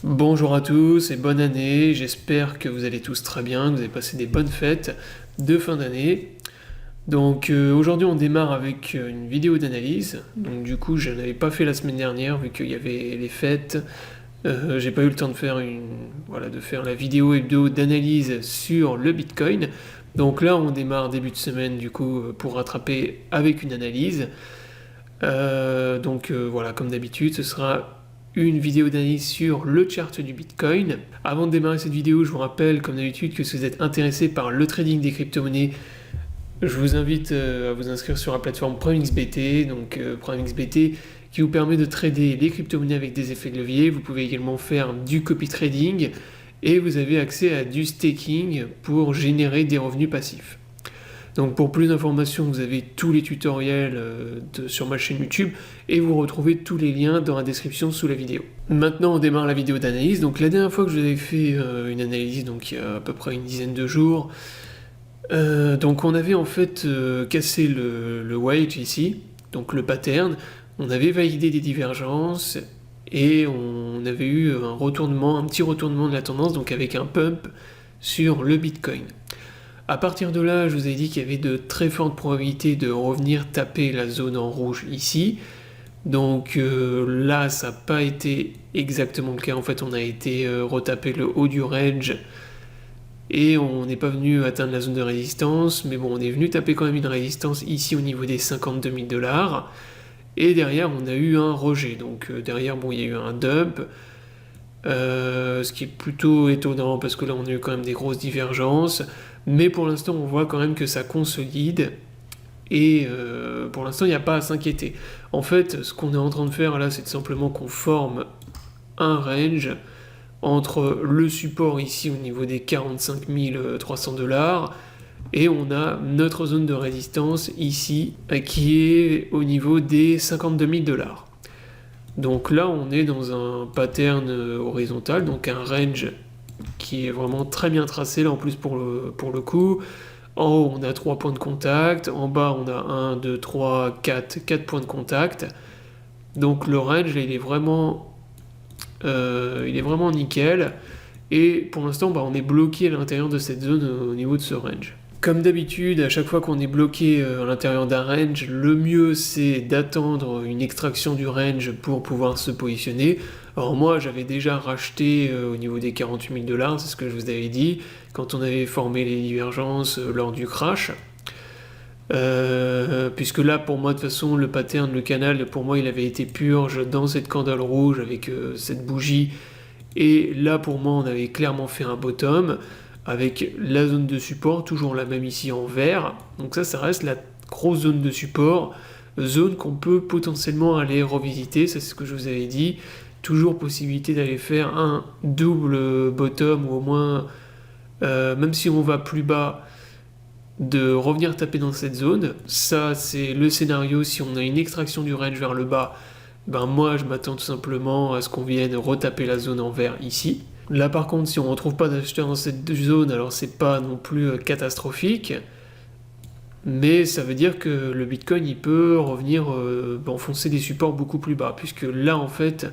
Bonjour à tous et bonne année, j'espère que vous allez tous très bien, que vous avez passé des bonnes fêtes de fin d'année. Donc aujourd'hui on démarre avec une vidéo d'analyse, donc du coup je n'avais pas fait la semaine dernière vu qu'il y avait les fêtes. J'ai pas eu le temps de faire de faire la vidéo hebdo d'analyse sur le Bitcoin. Donc là on démarre début de semaine du coup pour rattraper avec une analyse. Voilà, comme d'habitude, ce sera une vidéo d'analyse sur le chart du Bitcoin. Avant de démarrer cette vidéo, je vous rappelle, comme d'habitude, que si vous êtes intéressé par le trading des crypto-monnaies, je vous invite à vous inscrire sur la plateforme PrimeXBT, donc PrimeXBT qui vous permet de trader les crypto-monnaies avec des effets de levier. Vous pouvez également faire du copy trading et vous avez accès à du staking pour générer des revenus passifs. Donc pour plus d'informations, vous avez tous les tutoriels sur ma chaîne YouTube et vous retrouvez tous les liens dans la description sous la vidéo. Maintenant on démarre la vidéo d'analyse. Donc la dernière fois que je vous avais fait une analyse, donc il y a à peu près une dizaine de jours, donc on avait en fait cassé le wedge ici, donc le pattern, on avait validé des divergences et on avait eu un petit retournement de la tendance, donc avec un pump sur le Bitcoin. À partir de là, je vous ai dit qu'il y avait de très fortes probabilités de revenir taper la zone en rouge ici. Donc là, ça n'a pas été exactement le cas. En fait, on a été retaper le haut du range et on n'est pas venu atteindre la zone de résistance. Mais bon, on est venu taper quand même une résistance ici au niveau des 52 000 $. Et derrière, on a eu un rejet. Donc derrière, bon, il y a eu un dump. Ce qui est plutôt étonnant parce que là on a eu quand même des grosses divergences, mais pour l'instant on voit quand même que ça consolide et pour l'instant il n'y a pas à s'inquiéter. En fait, ce qu'on est en train de faire là, c'est simplement qu'on forme un range entre le support ici au niveau des 45 300 $ et on a notre zone de résistance ici qui est au niveau des 52 000 $. Donc là, on est dans un pattern horizontal, donc un range qui est vraiment très bien tracé, là en plus pour le coup. En haut, on a 3 points de contact, en bas, on a 1, 2, 3, 4 points de contact. Donc le range, là, il est vraiment nickel. Et pour l'instant, on est bloqué à l'intérieur de cette zone au niveau de ce range. Comme d'habitude, à chaque fois qu'on est bloqué à l'intérieur d'un range, le mieux c'est d'attendre une extraction du range pour pouvoir se positionner. Alors moi j'avais déjà racheté au niveau des 48 000 $, c'est ce que je vous avais dit, quand on avait formé les divergences lors du crash. Puisque là pour moi de toute façon le pattern, le canal, pour moi il avait été purge dans cette candle rouge avec cette bougie. Et là pour moi on avait clairement fait un bottom avec la zone de support, toujours la même ici en vert. Donc ça reste la grosse zone de support, zone qu'on peut potentiellement aller revisiter, ça c'est ce que je vous avais dit. Toujours possibilité d'aller faire un double bottom, ou au moins, même si on va plus bas, de revenir taper dans cette zone. Ça c'est le scénario si on a une extraction du range vers le bas. Moi je m'attends tout simplement à ce qu'on vienne retaper la zone en vert ici. Là par contre, si on ne retrouve pas d'acheteur dans cette zone, alors c'est pas non plus catastrophique, mais ça veut dire que le Bitcoin il peut revenir enfoncer des supports beaucoup plus bas, puisque là en fait,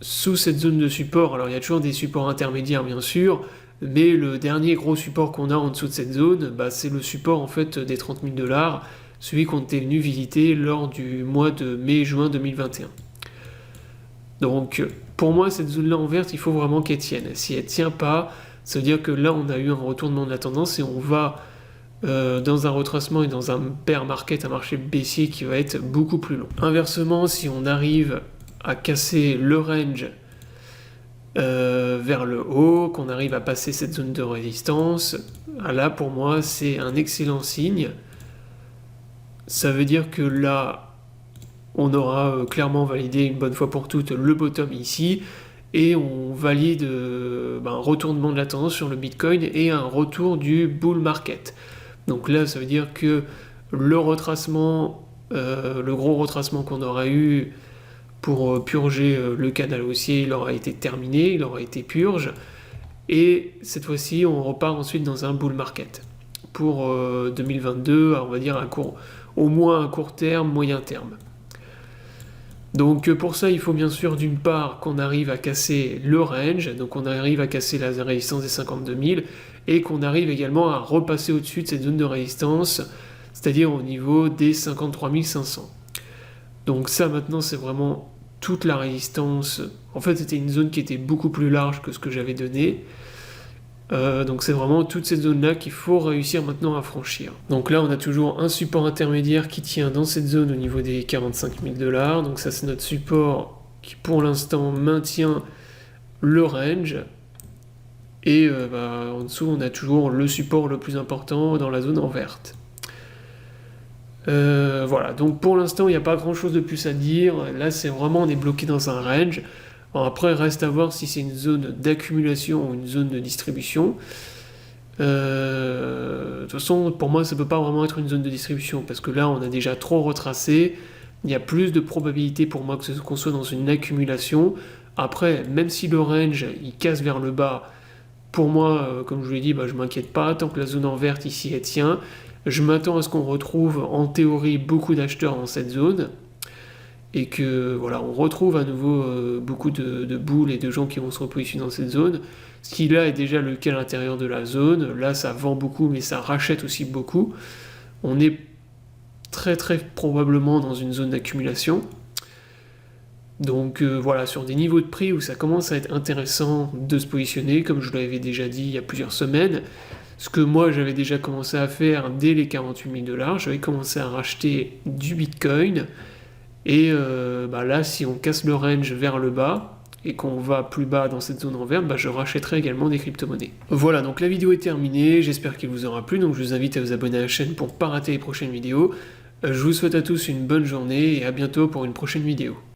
sous cette zone de support, alors il y a toujours des supports intermédiaires bien sûr, mais le dernier gros support qu'on a en dessous de cette zone, c'est le support en fait des 30 000 $, celui qu'on était venu visiter lors du mois de mai-juin 2021. Donc pour moi cette zone-là en verte, il faut vraiment qu'elle tienne. Si elle ne tient pas, ça veut dire que là on a eu un retournement de la tendance et on va dans un retracement et dans un bear market, un marché baissier qui va être beaucoup plus long. Inversement, si on arrive à casser le range vers le haut, qu'on arrive à passer cette zone de résistance, là pour moi c'est un excellent signe. Ça veut dire que là on aura clairement validé une bonne fois pour toutes le bottom ici, et on valide un retournement de la tendance sur le Bitcoin et un retour du bull market. Donc là, ça veut dire que le retracement, le gros retracement qu'on aura eu pour purger le canal haussier, il aura été terminé, il aura été purge, et cette fois-ci, on repart ensuite dans un bull market. Pour 2022, on va dire au moins à court terme, moyen terme. Donc pour ça, il faut bien sûr d'une part qu'on arrive à casser le range, donc on arrive à casser la résistance des 52 000, et qu'on arrive également à repasser au-dessus de cette zone de résistance, c'est-à-dire au niveau des 53 500. Donc ça maintenant c'est vraiment toute la résistance. En fait c'était une zone qui était beaucoup plus large que ce que j'avais donné. Donc c'est vraiment toute cette zone là qu'il faut réussir maintenant à franchir. Donc là on a toujours un support intermédiaire qui tient dans cette zone au niveau des 45 000 $. Donc ça c'est notre support qui pour l'instant maintient le range. Et en dessous on a toujours le support le plus important dans la zone en verte. Voilà, donc pour l'instant il n'y a pas grand chose de plus à dire. Là c'est vraiment on est bloqué dans un range. Bon, après reste à voir si c'est une zone d'accumulation ou une zone de distribution. De toute façon pour moi ça peut pas vraiment être une zone de distribution parce que là on a déjà trop retracé. Il y a plus de probabilité pour moi qu'on soit dans une accumulation. Après même si le range il casse vers le bas, pour moi comme je vous l'ai dit je m'inquiète pas tant que la zone en verte ici elle tient. Je m'attends à ce qu'on retrouve en théorie beaucoup d'acheteurs dans cette zone et que voilà, on retrouve à nouveau beaucoup de boules et de gens qui vont se repositionner dans cette zone. Ce qui là est déjà le cas à l'intérieur de la zone. Là ça vend beaucoup mais ça rachète aussi beaucoup. On est très probablement dans une zone d'accumulation. Donc voilà, sur des niveaux de prix où ça commence à être intéressant de se positionner, comme je l'avais déjà dit il y a plusieurs semaines. Ce que moi j'avais déjà commencé à faire dès les 48 000 $, j'avais commencé à racheter du Bitcoin. Et là, si on casse le range vers le bas et qu'on va plus bas dans cette zone en verte, je rachèterai également des crypto-monnaies. Voilà, donc la vidéo est terminée. J'espère qu'elle vous aura plu. Donc je vous invite à vous abonner à la chaîne pour ne pas rater les prochaines vidéos. Je vous souhaite à tous une bonne journée et à bientôt pour une prochaine vidéo.